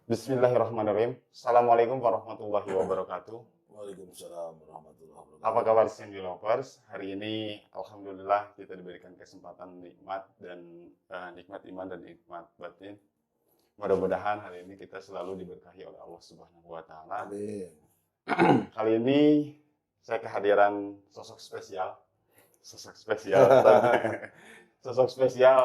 Bismillahirrahmanirrahim. Assalamualaikum warahmatullahi wabarakatuh. Waalaikumsalam warahmatullahi Apa wabarakatuh. kabar Sandy Lovers? Hari ini alhamdulillah kita diberikan kesempatan nikmat dan nikmat iman dan nikmat batin. Mudah-mudahan hari ini kita selalu diberkahi oleh Allah Subhanahu wa taala. Amin. Kali ini saya kehadiran sosok spesial. Sosok spesial. Sosok spesial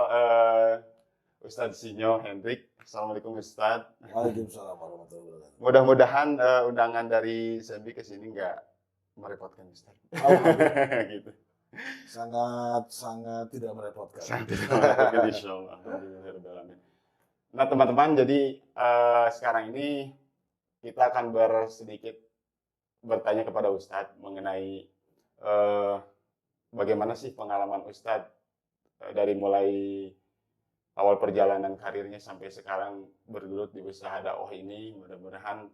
Ustadz Sinyo Hendrik. Assalamualaikum Ustadz. Waalaikumsalam warahmatullahi wabarakatuh. Mudah-mudahan undangan dari Sembi ke sini nggak merepotkan Ustadz. Alhamdulillah. Gitu. Sangat tidak merepotkan. Sangat tidak merepotkan, insyaallah. Alhamdulillahirrahmanirrahim. Nah teman-teman, jadi sekarang ini kita akan sedikit bertanya kepada Ustadz mengenai bagaimana sih pengalaman Ustadz dari mulai awal perjalanan karirnya sampai sekarang bergelut di usaha dakwah ini. Mudah-mudahan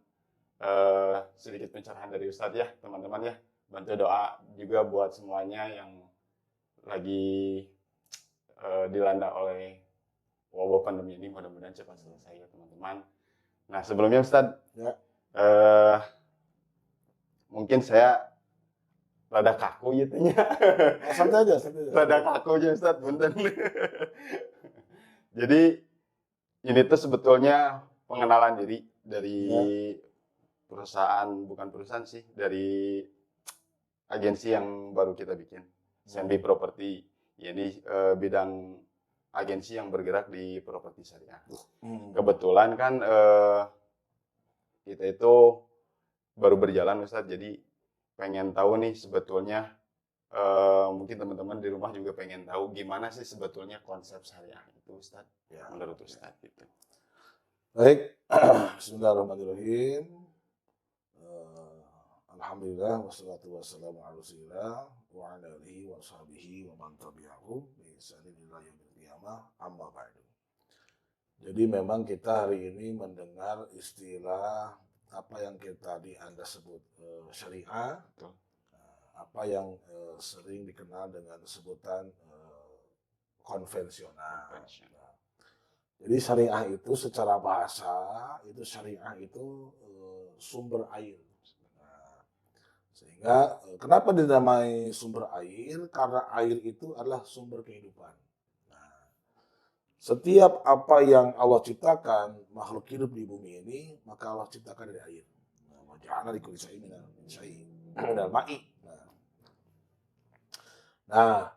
sedikit pencerahan dari Ustadz ya teman-teman ya. Bantu doa juga buat semuanya yang lagi dilanda oleh wabah pandemi ini. Mudah-mudahan cepat selesai ya teman-teman. Nah sebelumnya Ustadz, Ya. mungkin saya rada kaku gitu ya. Santai aja, santai aja. Rada kaku aja Ustadz, punten. Jadi ini tuh sebetulnya pengenalan diri dari perusahaan, bukan perusahaan sih, dari agensi yang baru kita bikin, Sembi Property. Ini bidang agensi yang bergerak di properti syariah. Kebetulan kan kita itu baru berjalan Ustadz, jadi pengen tahu nih sebetulnya mungkin teman-teman di rumah juga pengen tahu gimana sih sebetulnya konsep syariah itu Ustadz, Ya. menurut Ustadz gitu. Baik. Bismillahirrahmanirrahim. Alhamdulillah wassalatu wassalamu ala Rasulillah wa ala alihi wa sahbihi wa man tabi'ahum bi ihsanin ila yaumil qiyamah, amma ba'du. Jadi memang kita hari ini mendengar istilah apa yang kita Anda sebut syariah. Betul. Apa yang sering dikenal dengan sebutan konvensional. Nah, jadi syariah itu secara bahasa itu syariah itu sumber air. Nah, sehingga kenapa dinamai sumber air? Karena air itu adalah sumber kehidupan. Nah, setiap apa yang Allah ciptakan makhluk hidup di bumi ini maka Allah ciptakan dari air. Nah, waja'alna likulli syai'in minal ma'i. Nah,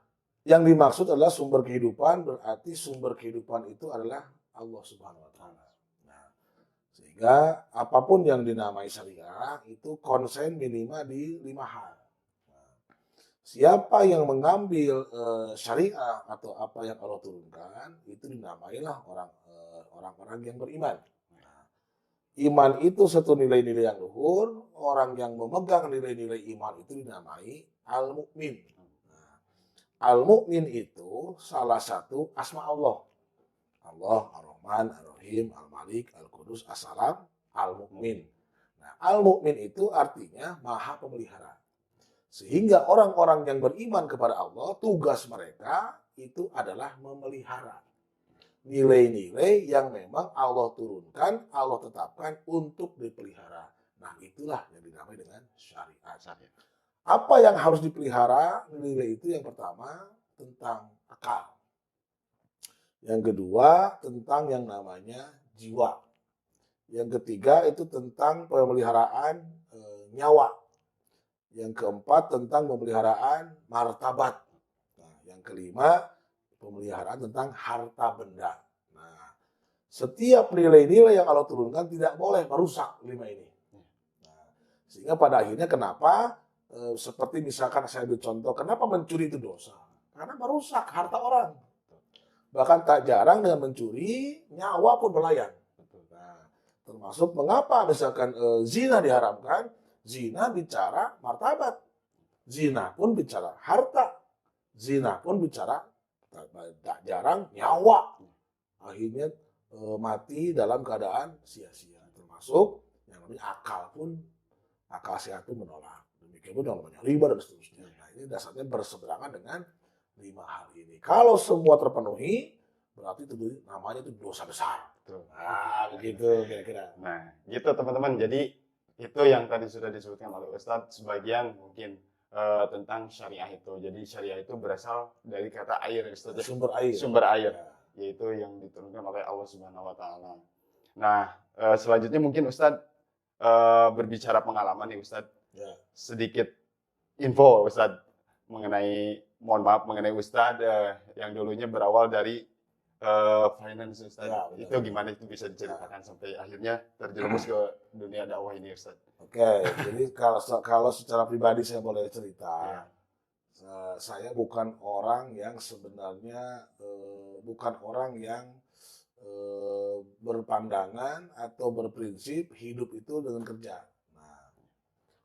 yang dimaksud adalah sumber kehidupan, berarti sumber kehidupan itu adalah Allah Subhanahu wa taala. Nah, sehingga apapun yang dinamai syariah itu konsen minimal di 5 hal. Nah, siapa yang mengambil syariah atau apa yang Allah turunkan itu dinamailah orang-orang yang beriman. Nah, iman itu satu nilai-nilai yang luhur, orang yang memegang nilai-nilai iman itu dinamai al-mukmin. Al-Mu'min itu salah satu asma Allah. Allah, Ar-Rahman, Ar-Rahim, Al-Malik, Al-Qudus, As-Salam, Al-Mu'min. Nah, Al-Mu'min itu artinya maha pemelihara. Sehingga orang-orang yang beriman kepada Allah, tugas mereka itu adalah memelihara nilai-nilai yang memang Allah turunkan, Allah tetapkan untuk dipelihara. Nah, itulah yang dinamai dengan syariat. Apa yang harus dipelihara? Nilai itu yang pertama tentang akal. Yang kedua tentang yang namanya jiwa. Yang ketiga itu tentang pemeliharaan nyawa. Yang keempat tentang pemeliharaan martabat. Nah, yang kelima pemeliharaan tentang harta benda. Nah, setiap nilai-nilai yang Allah turunkan tidak boleh merusak 5 ini. Nah, sehingga pada akhirnya kenapa? Seperti misalkan saya ambil contoh, kenapa mencuri itu dosa? Karena merusak harta orang. Bahkan tak jarang dengan mencuri, nyawa pun melayang. Nah, termasuk mengapa misalkan zina diharamkan, zina bicara martabat. Zina pun bicara harta. Zina pun bicara tak jarang nyawa. Akhirnya mati dalam keadaan sia-sia. Termasuk yang namanya akal sehat pun menolak. Demikian yang namanya riba dan seterusnya. Nah, ini dasarnya berseberangan dengan 5 hal ini. Kalau semua terpenuhi, berarti itu namanya itu dosa besar. Betul. Nah, begitu kira-kira. Nah, gitu teman-teman. Jadi itu yang tadi sudah disebutkan oleh Ustadz sebagian mungkin tentang syariah itu. Jadi syariah itu berasal dari kata air, Ustadz. Sumber air. Sumber air, Ya. yaitu yang diturunkan oleh Allah Subhanahu wa taala. Nah, selanjutnya mungkin Ustadz berbicara pengalaman nih Ustadz. Ya. Sedikit info Ustadz mengenai Ustadz yang dulunya berawal dari finance Ustadz. Ya, itu gimana itu bisa diceritakan sampai akhirnya terjerumus ke dunia dakwah ini Ustadz. Oke, jadi kalau secara pribadi saya boleh cerita, saya bukan orang yang sebenarnya bukan orang yang berpandangan atau berprinsip hidup itu dengan kerja. Nah,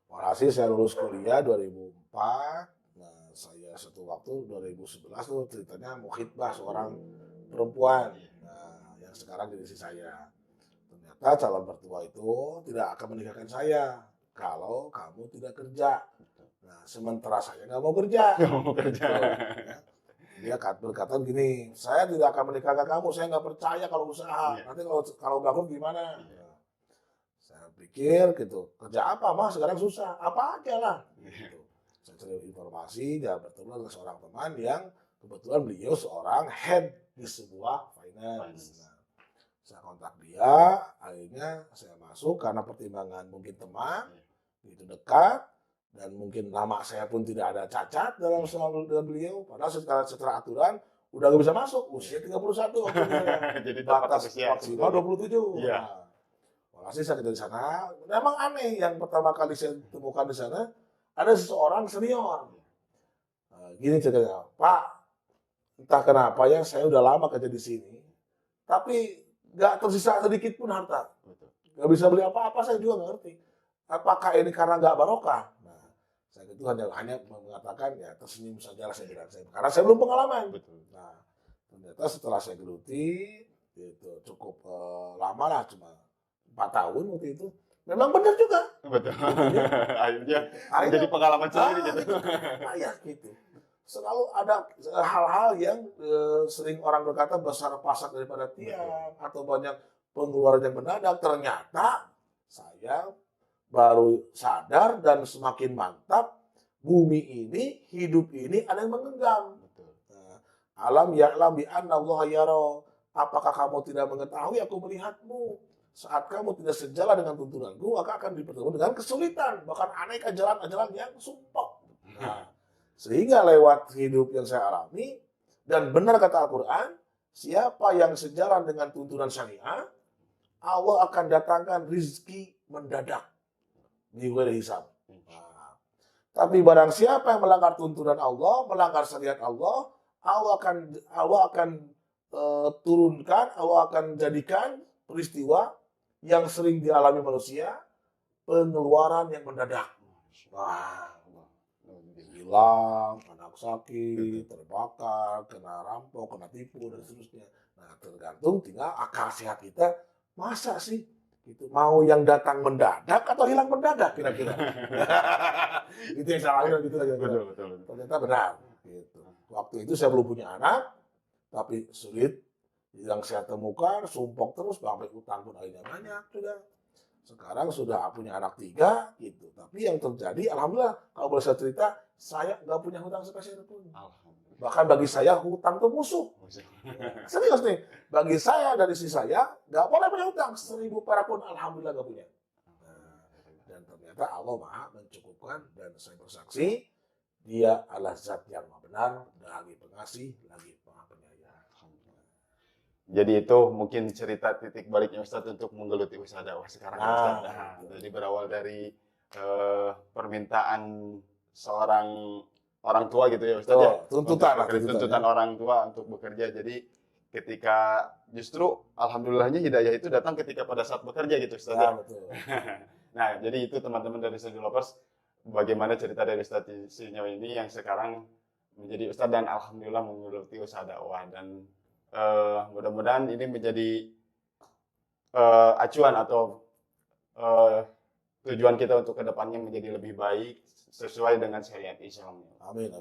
walhasil saya lulus kuliah 2004. Nah, saya satu waktu 2011 tuh ceritanya mau khitbah seorang perempuan, nah, yang sekarang jadi istri saya. Ternyata calon mertua itu tidak akan menikahkan saya kalau kamu tidak kerja. Nah, sementara saya nggak mau kerja. Nggak mau kerja. Ya. Dia berkata gini, saya tidak akan menikahkan kamu, saya nggak percaya kalau usaha. Iya. Nanti kalau bangkrut gimana? Nah, saya pikir gitu, kerja apa mah sekarang susah, apa aja lah. Gitu. Saya cari informasi, dia bertemu dengan seorang teman yang kebetulan beliau seorang head di sebuah finance. Nah, saya kontak dia, akhirnya saya masuk karena pertimbangan mungkin teman, itu dekat, dan mungkin nama saya pun tidak ada cacat dalam soal dengan beliau. Padahal secara aturan udah gak bisa masuk, usia 31 waktu itu. Jadi Batas usia maksimal 27. Iya. Nah, walhasil saya kerja di sana. Memang aneh, yang pertama kali saya temukan di sana ada seseorang senior. Nah, gini ceritanya, Pak, entah kenapa ya saya udah lama kerja di sini, tapi nggak tersisa sedikit pun harta. Nggak bisa beli apa-apa, saya juga nggak ngerti. Apakah ini karena nggak barokah? Nah, saya itu hanya mengatakan ya tersenyum saja lah saya bilang, karena saya belum pengalaman. Betul. Nah, ternyata setelah saya geluti, itu cukup lama lah, cuma 4 tahun waktu itu. Memang benar juga. Betul. Akhirnya jadi pengalaman sendiri gitu. Kayak gitu. Selalu ada hal-hal yang sering orang berkata besar pasak daripada tiang atau banyak pengeluaran yang mendadak. Ternyata saya baru sadar dan semakin mantap, bumi ini, hidup ini ada yang menggenggam. Nah, alam ya'lam bi anna Allah yara. Apakah kamu tidak mengetahui aku melihatmu? Saat kamu tidak sejalan dengan tuntunanku, maka akan dipertemukan dengan kesulitan, bahkan aneka jalan-jalan yang sumpah. Nah, sehingga lewat hidup yang saya alami, dan benar kata Al-Quran, siapa yang sejalan dengan tuntunan syariah, Allah akan datangkan rizki mendadak di ghairi hisab. Nah, tapi barang siapa yang melanggar tuntunan Allah, melanggar syariat Allah, Allah akan turunkan, Allah akan jadikan peristiwa yang sering dialami manusia, pengeluaran yang mendadak. Wah, hilang, anak sakit, terbakar, kena rampok, kena tipu, dan seterusnya. Nah, tergantung tinggal akal sehat kita, masa sih itu mau yang datang mendadak atau hilang mendadak kira-kira. Itu yang salahnya gitu aja. Betul. Ternyata benar. Gitu. Waktu itu saya belum punya anak, tapi sulit. Yang saya temukan sumpok terus, sampai utang pun akhirnya banyak juga. Sekarang sudah punya anak 3 gitu. Tapi yang terjadi, alhamdulillah, kalau boleh saya cerita, saya nggak punya hutang sepeser pun. Bahkan bagi saya hutang itu musuh. Serius nih, bagi saya dan istri saya nggak boleh punya hutang. 1000 perak pun alhamdulillah nggak punya. Dan ternyata Allah Maha mencukupkan, dan saya bersaksi Dia adalah zat yang maha benar, lagi pengasih, lagi maha penyayang. Jadi itu mungkin cerita titik baliknya Ustadz untuk menggeluti usaha dakwah sekarang. Ustadz. Nah, jadi berawal dari permintaan seorang orang tua gitu ya Ustadz ya. Tuntutan orang tua untuk bekerja. Jadi ketika justru alhamdulillahnya hidayah itu datang ketika pada saat bekerja gitu Ustadz ya. Betul. Nah, jadi itu teman-teman dari Study Lovers, bagaimana cerita dari Ustadz Sinyo ini yang sekarang menjadi Ustadz dan alhamdulillah menggeluti usaha dakwah, dan mudah-mudahan ini menjadi acuan atau tujuan kita untuk kedepannya menjadi lebih baik sesuai dengan syariat Islam. Amin.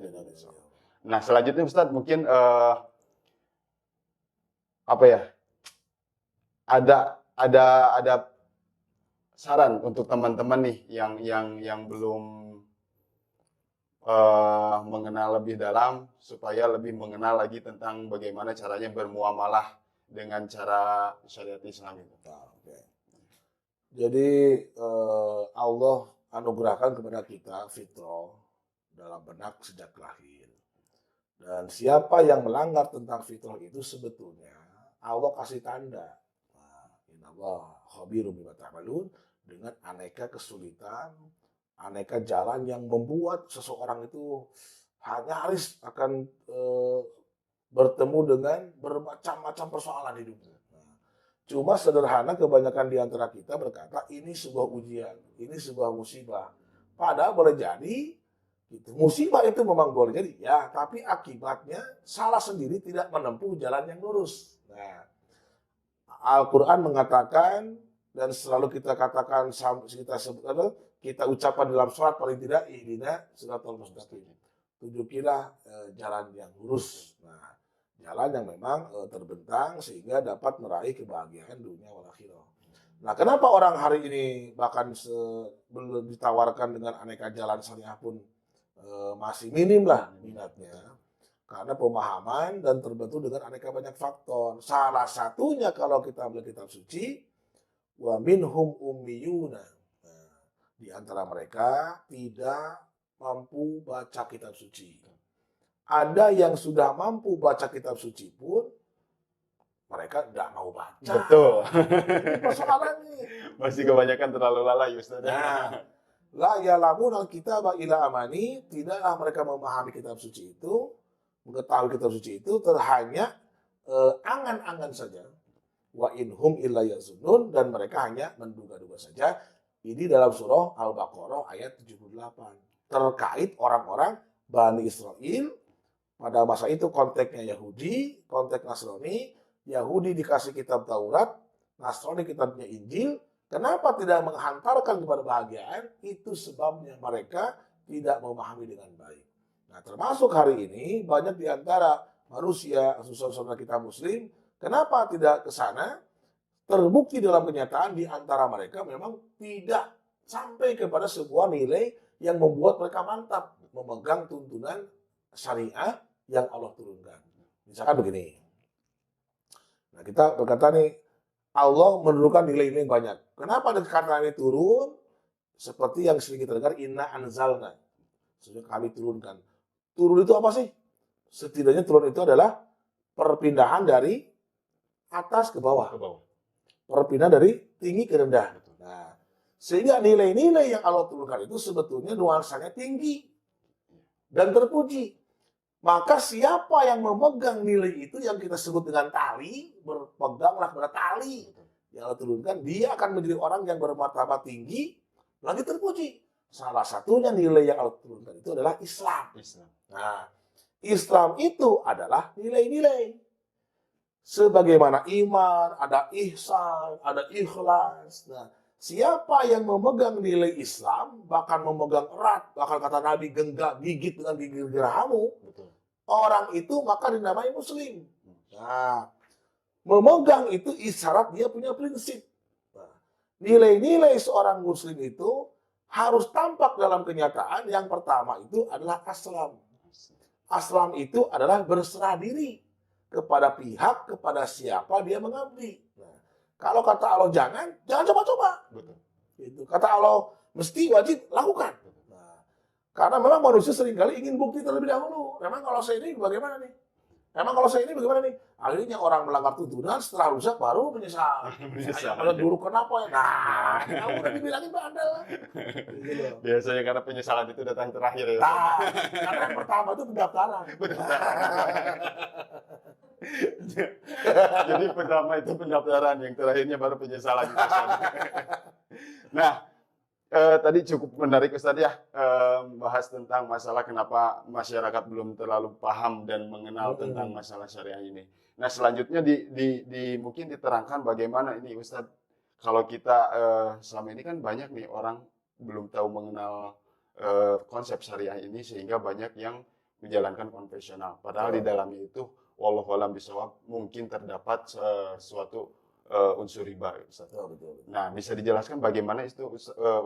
Nah, selanjutnya Ustadz mungkin apa ya? Ada saran untuk teman-teman nih yang belum mengenal lebih dalam supaya lebih mengenal lagi tentang bagaimana caranya bermuamalah dengan cara syariat Islam itu. Nah, oke. Jadi Allah anugerahkan kepada kita fitrah dalam benak sejak lahir. Dan siapa yang melanggar tentang fitrah itu sebetulnya Allah kasih tanda. Nah, innallaha khabirum bima ta'malun, dengan aneka kesulitan, aneka jalan yang membuat seseorang itu nyaris akan bertemu dengan bermacam-macam persoalan hidupnya. Nah, cuma sederhana kebanyakan di antara kita berkata ini sebuah ujian, ini sebuah musibah. Padahal boleh jadi gitu. Musibah itu memang boleh jadi, ya, tapi akibatnya salah sendiri tidak menempuh jalan yang lurus. Nah, Al-Quran mengatakan dan selalu kita katakan kita ucapkan dalam sholat paling tidak ihdina siratal mustaqim. Tunjukilah jalan yang lurus. Nah, jalan yang memang terbentang sehingga dapat meraih kebahagiaan dunia wal akhirah. Nah, kenapa orang hari ini bahkan belum ditawarkan dengan aneka jalan syariah pun masih minim lah minatnya? Karena pemahaman dan terbentuk dengan aneka banyak faktor. Salah satunya kalau kita melihat kitab suci, wa minhum ummiyuna. Nah, di antara mereka tidak mampu baca kitab suci. Ada yang sudah mampu baca kitab suci pun mereka tidak mau baca. Betul. Ini persoalannya. Masih kebanyakan terlalu lalai Ustaz. Nah, la ya'lamun al-kitaba ila amani, tidaklah mereka memahami kitab suci itu, mengetahui kitab suci itu hanya angan-angan saja. Wa inhum illa yazunnun, dan mereka hanya menduga-duga saja. Ini dalam surah Al-Baqarah ayat 78. Terkait orang-orang Bani Israel pada masa itu, konteksnya Yahudi, konteks Nasrani. Yahudi dikasih kitab Taurat, Nasrani kitabnya Injil. Kenapa tidak menghantarkan kepada kebahagiaan? Itu sebabnya mereka tidak memahami dengan baik. Nah, termasuk hari ini banyak di antara manusia, saudara kita Muslim, kenapa tidak ke sana? Terbukti dalam kenyataan di antara mereka memang tidak sampai kepada sebuah nilai yang membuat mereka mantap memegang tuntunan syariah yang Allah turunkan. Misalkan begini. Nah, kita berkata nih, Allah menurunkan nilai-nilai yang banyak. Kenapa karena ini turun? Seperti yang sering kita dengar, inna anzalna. Sudah kami turunkan. Turun itu apa sih? Setidaknya turun itu adalah perpindahan dari atas ke bawah. Perpindahan dari tinggi ke rendah. Nah, sehingga nilai-nilai yang Allah turunkan itu sebetulnya nuansanya tinggi dan terpuji. Maka siapa yang memegang nilai itu yang kita sebut dengan tali, berpeganglah pada tali yang Allah turunkan, dia akan menjadi orang yang bermartabat tinggi, lagi terpuji. Salah satunya nilai yang Allah turunkan itu adalah Islam. Nah, Islam itu adalah nilai-nilai. Sebagaimana iman, ada ihsan, ada ikhlas. Nah, siapa yang memegang nilai Islam, bahkan memegang erat, bahkan kata Nabi, genggam, gigit dengan gigi gerahmu, orang itu maka dinamai Muslim. Nah, memegang itu isyarat dia punya prinsip. Nah, nilai-nilai seorang Muslim itu harus tampak dalam kenyataan. Yang pertama itu adalah aslam. Aslam itu adalah berserah diri kepada pihak, kepada siapa dia mengabdi. Nah, kalau kata Allah jangan coba-coba. Itu kata Allah mesti wajib lakukan. Nah, karena memang manusia seringkali ingin bukti terlebih dahulu. Memang kalau saya ini bagaimana nih? Memang kalau saya ini bagaimana nih? Akhirnya orang melanggar tuntunan, setelah rusak baru menyesal. Saya dulu kenapa ya? Nah, kamu udah dibilangin bandel. Gitu. Biasanya karena penyesalan itu datang terakhir ya. Nah, karena yang pertama itu pendaftaran. Jadi pertama itu pendaftaran, yang terakhirnya baru penyesalan. Nah, tadi cukup menarik Ustadz ya, bahas tentang masalah kenapa masyarakat belum terlalu paham dan mengenal tentang masalah syariah ini. Nah, selanjutnya mungkin diterangkan bagaimana ini Ustadz, kalau kita selama ini kan banyak nih orang belum tahu mengenal konsep syariah ini, sehingga banyak yang menjalankan konvensional. Padahal di dalamnya itu wallahu alam bisawab mungkin terdapat suatu unsur riba, Ustaz. Betul. Nah, bisa dijelaskan bagaimana itu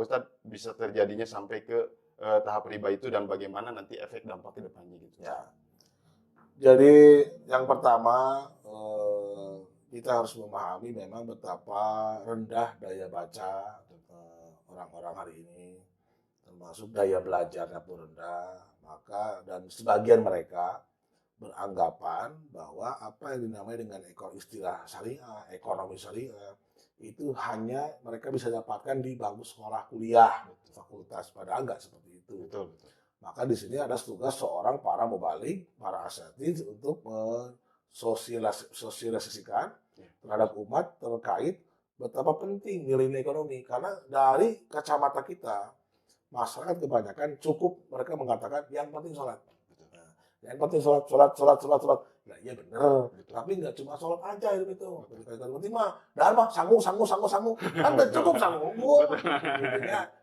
Ustadz bisa terjadinya sampai ke tahap riba itu dan bagaimana nanti efek dampak ke depannya gitu. Ya. Jadi yang pertama kita harus memahami memang betapa rendah daya baca orang-orang hari ini, termasuk daya belajarnya pun rendah. Maka dan sebagian mereka beranggapan bahwa apa yang dinamai dengan istilah syariah, ekonomi syariah itu hanya mereka bisa dapatkan di bangku sekolah kuliah, fakultas, padahal enggak seperti itu. Betul. Maka di sini ada tugas seorang para mubalik, para asatidz untuk mensosialisasikan terhadap umat terkait betapa penting nilai-nilai ekonomi. Karena dari kacamata kita, masyarakat kebanyakan cukup mereka mengatakan yang penting sholat. Nah, yang penting sholat. Nah, iya benar. Tapi nggak cuma sholat aja hidup itu. Yang penting mah, dah sanggup. Kan udah cukup sanggup.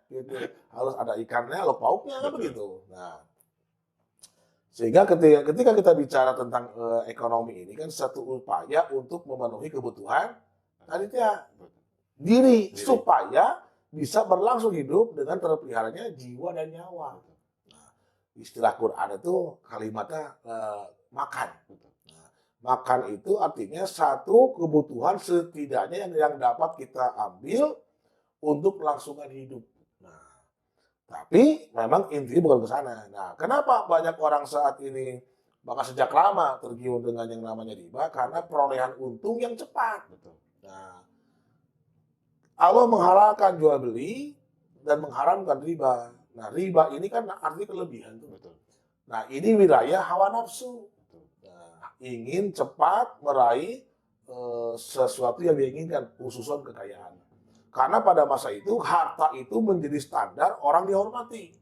Gitu. Harus ada ikannya, lauk pauknya kan begitu. Nah, sehingga ketika kita bicara tentang ekonomi ini kan satu upaya untuk memenuhi kebutuhan diri supaya bisa berlangsung hidup dengan terpeliharanya jiwa dan nyawa. Nah, istilah Quran itu kalimatnya makan. Nah, makan itu artinya satu kebutuhan setidaknya yang dapat kita ambil untuk kelangsungan hidup. Tapi memang intinya bukan ke sana. Nah, kenapa banyak orang saat ini bahkan sejak lama tergiur dengan yang namanya riba? Karena perolehan untung yang cepat. Nah, Allah menghalalkan jual beli dan mengharamkan riba. Nah, riba ini kan arti kelebihan. Nah, ini wilayah hawa nafsu. Nah, ingin cepat meraih sesuatu yang diinginkan, khususnya kekayaan. Karena pada masa itu, harta itu menjadi standar orang dihormati.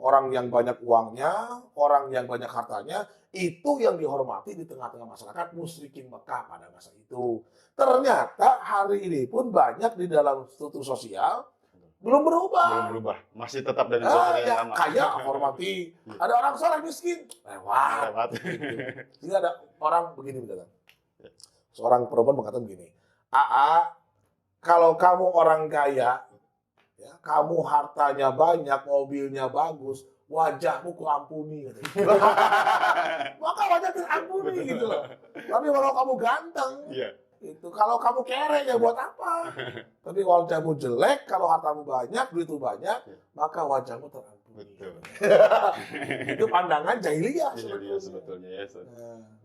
Orang yang banyak uangnya, orang yang banyak hartanya, itu yang dihormati di tengah-tengah masyarakat musyrikin Mekah pada masa itu. Ternyata hari ini pun banyak di dalam struktur sosial belum berubah. Masih tetap dengan struktur yang lama. Kaya hormati. Ada orang soleh miskin, lewat. Gitu. Jadi ada orang begini misalkan. Seorang perempuan mengatakan begini, kalau kamu orang kaya, ya, kamu hartanya banyak, mobilnya bagus, wajahmu kuampuni. Maka wajah terampuni gitu loh. Tapi kalau kamu ganteng, itu kalau kamu kere ya buat apa? Tapi kalau wajahmu jelek, kalau hartamu banyak, duitmu banyak, maka wajahmu terampuni. Itu pandangan jahiliyah sebetulnya.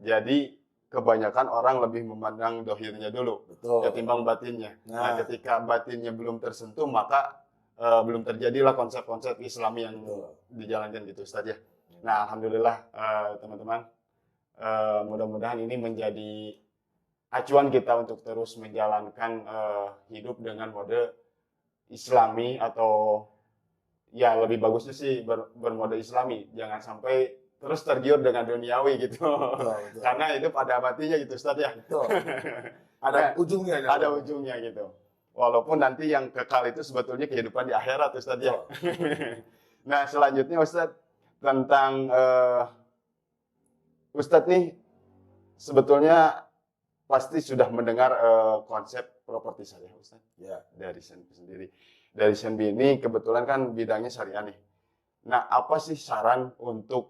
Jadi kebanyakan orang lebih memandang dohirnya dulu, ketimbang batinnya. Nah, ketika batinnya belum tersentuh, maka belum terjadilah konsep-konsep Islami yang dijalankan gitu, Ustaz ya. Nah, alhamdulillah teman-teman, mudah-mudahan ini menjadi acuan kita untuk terus menjalankan hidup dengan mode Islami atau ya lebih bagusnya sih bermode Islami. Jangan sampai terus tergiur dengan duniawi gitu. Betul. Karena itu pada matinya gitu, Ustaz ya. Betul. Ada ujungnya. Ada ujungnya gitu. Walaupun nanti yang kekal itu sebetulnya kehidupan di akhirat, Ustaz ya. Nah, selanjutnya Ustaz tentang Ustaz nih sebetulnya pasti sudah mendengar konsep properti syariah, Ustaz. Ya. Dari Senbi sendiri. Dari Senbi ini kebetulan kan bidangnya syariah nih. Nah, apa sih saran untuk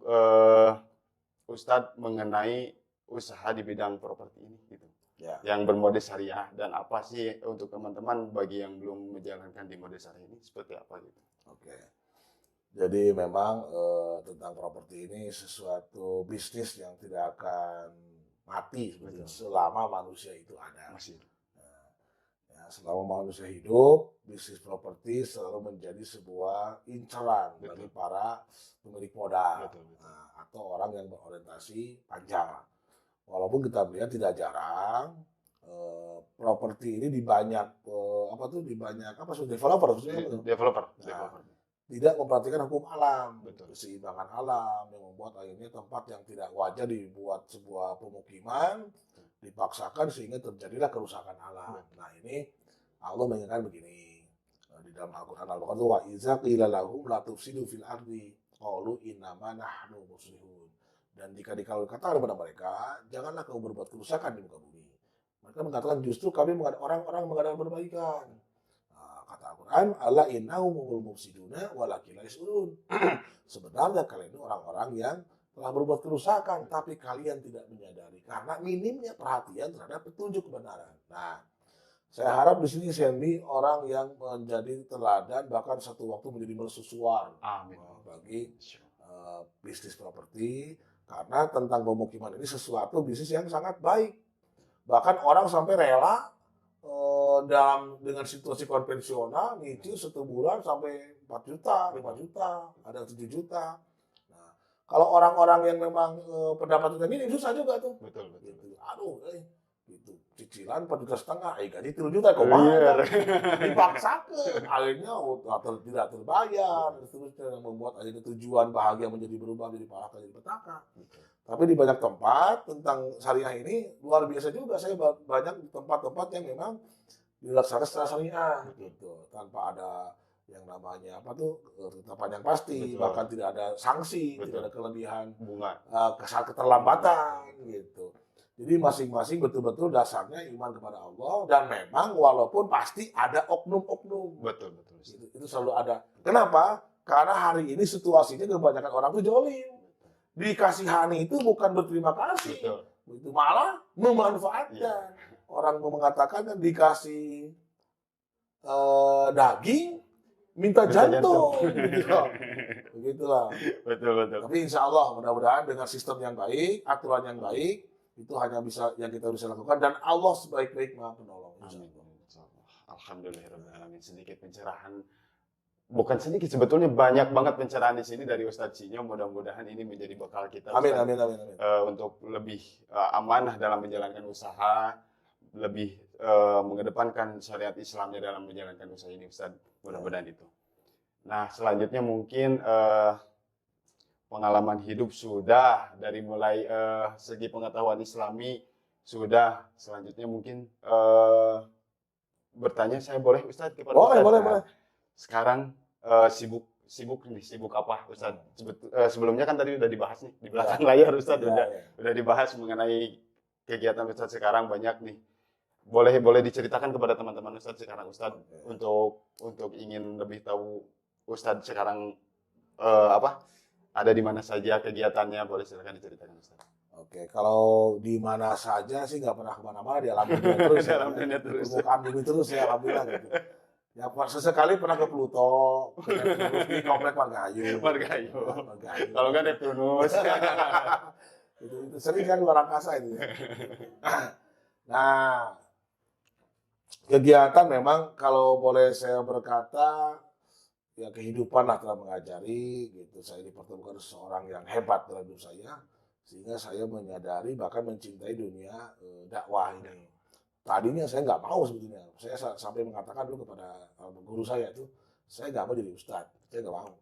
Ustadz mengenai usaha di bidang properti ini gitu? Ya. Yang bermode syariah, dan apa sih untuk teman-teman bagi yang belum menjalankan di mode syariah ini seperti apa gitu? Oke. Jadi memang tentang properti ini sesuatu bisnis yang tidak akan mati selama manusia itu ada. Masih. Selama manusia hidup, bisnis properti selalu menjadi sebuah incaran bagi para pemilik modal atau orang yang berorientasi panjang. Walaupun kita melihat tidak jarang properti ini di banyak developer. Tidak memperhatikan hukum alam, keseimbangan alam yang membuat akhirnya tempat yang tidak wajar dibuat sebuah pemukiman, dipaksakan sehingga terjadilah kerusakan alam. Nah, ini Allah mengingatkan begini di dalam Al-Quran Al-Baqarah itu wa iza qila lahum la tufsidu fil ardi qalu innama nahnu muslihun. Dan jika dikatakan kepada mereka, janganlah kamu berbuat kerusakan di muka bumi. Mereka mengatakan justru kami orang-orang mengadakan perbaikan. Nah, kata Al-Quran, Allah innahum humul mufsiduna walakin la yash'urun. Sebenarnya kalian itu orang-orang yang telah berbuat kerusakan, tapi kalian tidak menyadari karena minimnya perhatian terhadap petunjuk kebenaran. Nah, saya harap di sini Sandy orang yang menjadi teladan bahkan satu waktu menjadi mercusuar Amin. bagi bisnis properti, karena tentang pemukiman ini sesuatu bisnis yang sangat baik. Bahkan orang sampai rela dengan situasi konvensional nyicil 1 bulan sampai 4 juta, 5 juta, ada 7 juta. Nah, kalau orang-orang yang memang pendapatannya minim susah juga tuh. Betul. Gitu. Aduh, gitu. Cicilan 4,5 juta, gaji 3 juta, kok mahal. Dipaksakan, akhirnya tidak terbayar, seterusnya yang membuat akhirnya tujuan bahagia menjadi berubah menjadi palaka, jadi petaka. Tapi di banyak tempat tentang syariah ini luar biasa juga. Saya banyak tempat-tempat yang memang dilaksanakan secara syariah gitu, tanpa ada yang namanya ketetapan yang pasti. Betul. Bahkan tidak ada sanksi. Betul. Tidak ada kelebihan bunga, keterlambatan gitu. Jadi masing-masing betul-betul dasarnya iman kepada Allah, dan memang walaupun pasti ada oknum-oknum. Betul. Itu selalu ada. Kenapa? Karena hari ini situasinya kebanyakan orang itu jolim. Dikasihani itu bukan berterima kasih. Betul. Itu malah memanfaatkan. Ya. Orang mengatakan kan dikasih daging, minta jantung. Begitulah. Betul. Tapi insya Allah mudah-mudahan dengan sistem yang baik, aturan yang baik, itu hanya bisa yang kita bisa lakukan, dan Allah sebaik-baik Maha Penolong. Alhamdulillahirobbilalamin. Sedikit pencerahan, bukan sedikit sebetulnya, banyak banget pencerahan di sini dari Ustadz Sinyo. Mudah-mudahan ini menjadi bekal kita. Amin. Untuk lebih amanah dalam menjalankan usaha, lebih mengedepankan syariat Islamnya dalam menjalankan usaha ini, Ustadz. Mudah-mudahan itu. Nah, selanjutnya mungkin pengalaman hidup sudah, dari mulai segi pengetahuan Islami sudah. Selanjutnya mungkin bertanya, saya boleh Ustadz kepada Ustadz? Boleh. Sekarang sibuk apa Ustadz? Sebelumnya kan tadi udah dibahas nih di belakang layar, Ustadz. Udah dibahas mengenai kegiatan Ustadz sekarang banyak nih. Boleh diceritakan kepada teman-teman Ustadz sekarang, Ustadz, untuk ingin lebih tahu Ustadz sekarang ada di mana saja kegiatannya, boleh silakan diceritakan, Ustaz. Oke, kalau di mana saja sih nggak pernah kemana-mana, di alam dunia terus. Permukaan bumi terus ya, alhamdulillah gitu. Ya, sesekali pernah ke Pluto, di komplek Margahayu. Kalau nggak Neptunus. itu sering kan luar angkasa itu. Nah, kegiatan memang kalau boleh saya berkata, ya kehidupan lah telah mengajari gitu. Saya dipertemukan seseorang yang hebat dalam hidup saya, sehingga saya menyadari bahkan mencintai dunia dakwah ini. Tadinya saya nggak mau sebetulnya. Saya sampai mengatakan dulu kepada guru saya itu, saya nggak mau jadi ustadz, saya nggak mau.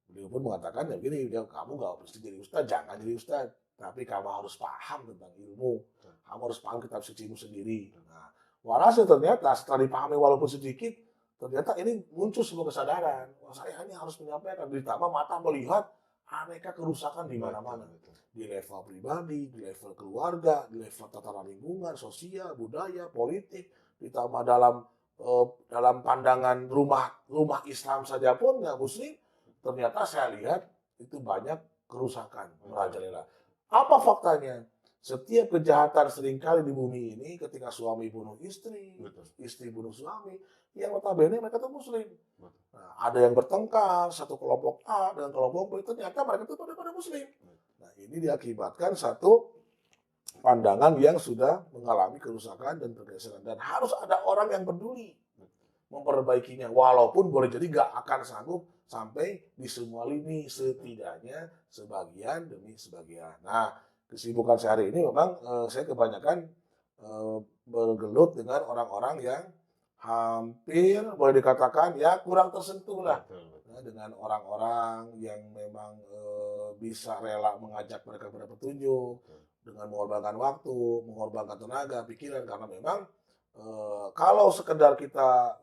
Beliau pun mengatakan, ya begini, kamu nggak mesti jadi ustadz, jangan jadi ustadz, tapi kamu harus paham tentang ilmu, kamu harus paham kitab sucimu sendiri. Nah, walhasil ternyata setelah dipahami walaupun sedikit, ternyata ini muncul sebuah kesadaran. Wah, saya hanya harus menyampaikan, ditambah mata melihat aneka kerusakan di mana-mana. Di level pribadi, di level keluarga, di level tatanan lingkungan, sosial, budaya, politik, ditambah dalam pandangan rumah Islam saja pun nggak Muslim, ternyata saya lihat itu banyak kerusakan merajalela. Apa faktanya? Setiap kejahatan seringkali di bumi ini ketika suami bunuh istri, istri bunuh suami, yang notabene mereka itu Muslim. Nah, ada yang bertengkar, satu kelompok A dengan kelompok B, ternyata mereka itu pada Muslim. Nah, ini diakibatkan satu pandangan yang sudah mengalami kerusakan dan pergeseran. Dan harus ada orang yang peduli memperbaikinya. Walaupun boleh jadi nggak akan sanggup sampai di semua lini, setidaknya sebagian demi sebagian. Nah, kesibukan saya hari ini memang saya kebanyakan bergelut dengan orang-orang yang hampir boleh dikatakan ya kurang tersentuh lah. Nah, dengan orang-orang yang memang bisa rela mengajak mereka pada petunjuk, dengan mengorbankan waktu, mengorbankan tenaga, pikiran, karena memang kalau sekedar kita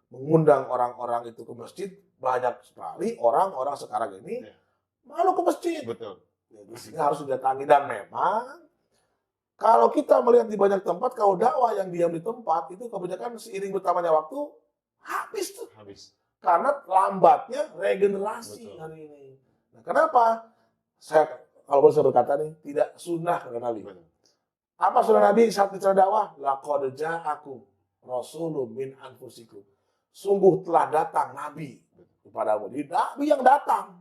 mengundang orang-orang itu ke masjid, banyak sekali orang-orang sekarang ini malu ke masjid. Betul. Jadi, sehingga harus didatangi. Dan memang kalau kita melihat di banyak tempat, kalau dakwah yang diam di tempat itu kebanyakan seiring bertambahnya waktu habis tuh. Habis. Karena lambatnya regenerasi Betul. hari ini. Nah, kenapa? Saya kalau boleh saya berkata nih, tidak sunnah kata Nabi. Betul. Apa sunnah Nabi saat bicara dakwah? Laqad ja'akum rasulun min anfusikum. Sungguh telah datang Nabi kepadamu. Jadi Nabi yang datang.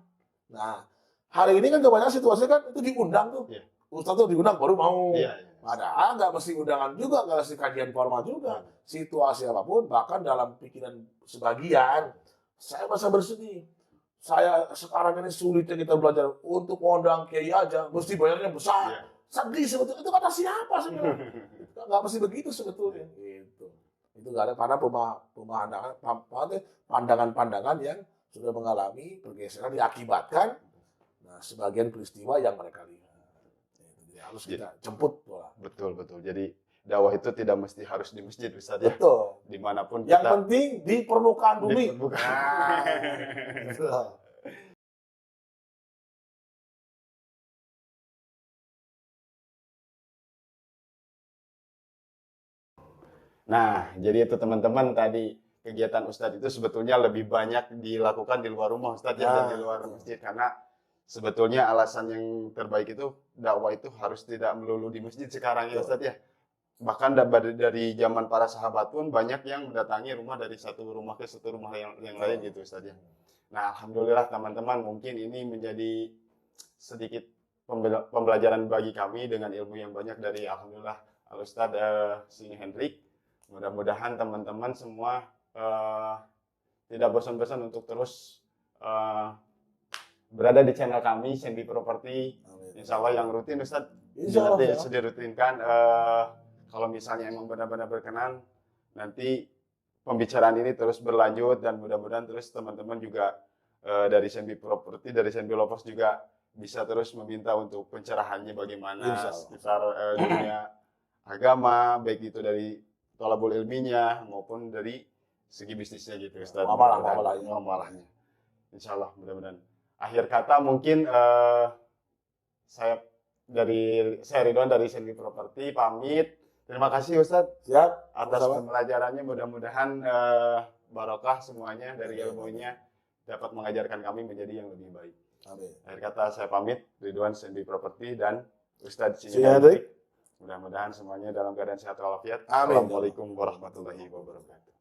Nah, hari ini kan kebanyakan situasinya kan itu diundang tuh. Iya. Ustaz tuh diundang baru mau. Iya. Padahal nggak mesti undangan juga, nggak mesti kajian formal juga. Situasi apapun, bahkan dalam pikiran sebagian, saya masa bersedih. Saya sekarang ini sulitnya kita belajar untuk mengundang kiai aja, mesti bayarnya besar. Iya. Sedih sebetulnya. Itu kata siapa sebenarnya? Nggak mesti begitu sebetulnya. Gitu. Itu nggak ada karena pandangan-pandangan yang sudah mengalami pergeseran diakibatkan sebagian peristiwa yang mereka lihat. Jadi harus kita jemput bola. Betul. Jadi dakwah itu tidak mesti harus di masjid, Ustaz ya. Betul. Dimanapun Yang kita penting di permukaan bumi. Betul. Nah, jadi itu teman-teman tadi kegiatan Ustadz itu sebetulnya lebih banyak dilakukan di luar rumah Ustadz ya, dan di luar masjid, karena sebetulnya alasan yang terbaik itu dakwah itu harus tidak melulu di masjid sekarang ya Ustadz ya. Bahkan dari zaman para sahabat pun banyak yang mendatangi rumah dari satu rumah ke satu rumah yang lain gitu Ustadz ya. Nah, alhamdulillah teman-teman, mungkin ini menjadi sedikit pembelajaran bagi kami dengan ilmu yang banyak dari alhamdulillah Al-Ustadz Sing Hendrik. Mudah-mudahan teman-teman semua tidak bosan-bosan untuk terus berada di channel kami, Sendi Property. Insya Allah yang rutin Ustadz, nanti dirutinkan. Kalau misalnya emang benar-benar berkenan, nanti pembicaraan ini terus berlanjut, dan mudah-mudahan terus teman-teman juga dari Sendi Property, dari Sendi Lovers juga bisa terus meminta untuk pencerahannya bagaimana sekitar dunia agama, baik itu dari tolabul ilminya maupun dari segi bisnisnya gitu Ustaz. Muamalahnya. Insya Allah mudah-mudahan. Akhir kata mungkin saya Ridwan dari Sendi Property pamit. Terima kasih Ustaz atas pembelajarannya. Mudah-mudahan barokah semuanya dari ilmunya dapat mengajarkan kami menjadi yang lebih baik. Amin. Akhir kata saya pamit, Ridwan Sendi Property dan Ustaz Sing Hendrik. Mudah-mudahan semuanya dalam keadaan sehat walafiat. Amin. Assalamualaikum warahmatullahi wabarakatuh.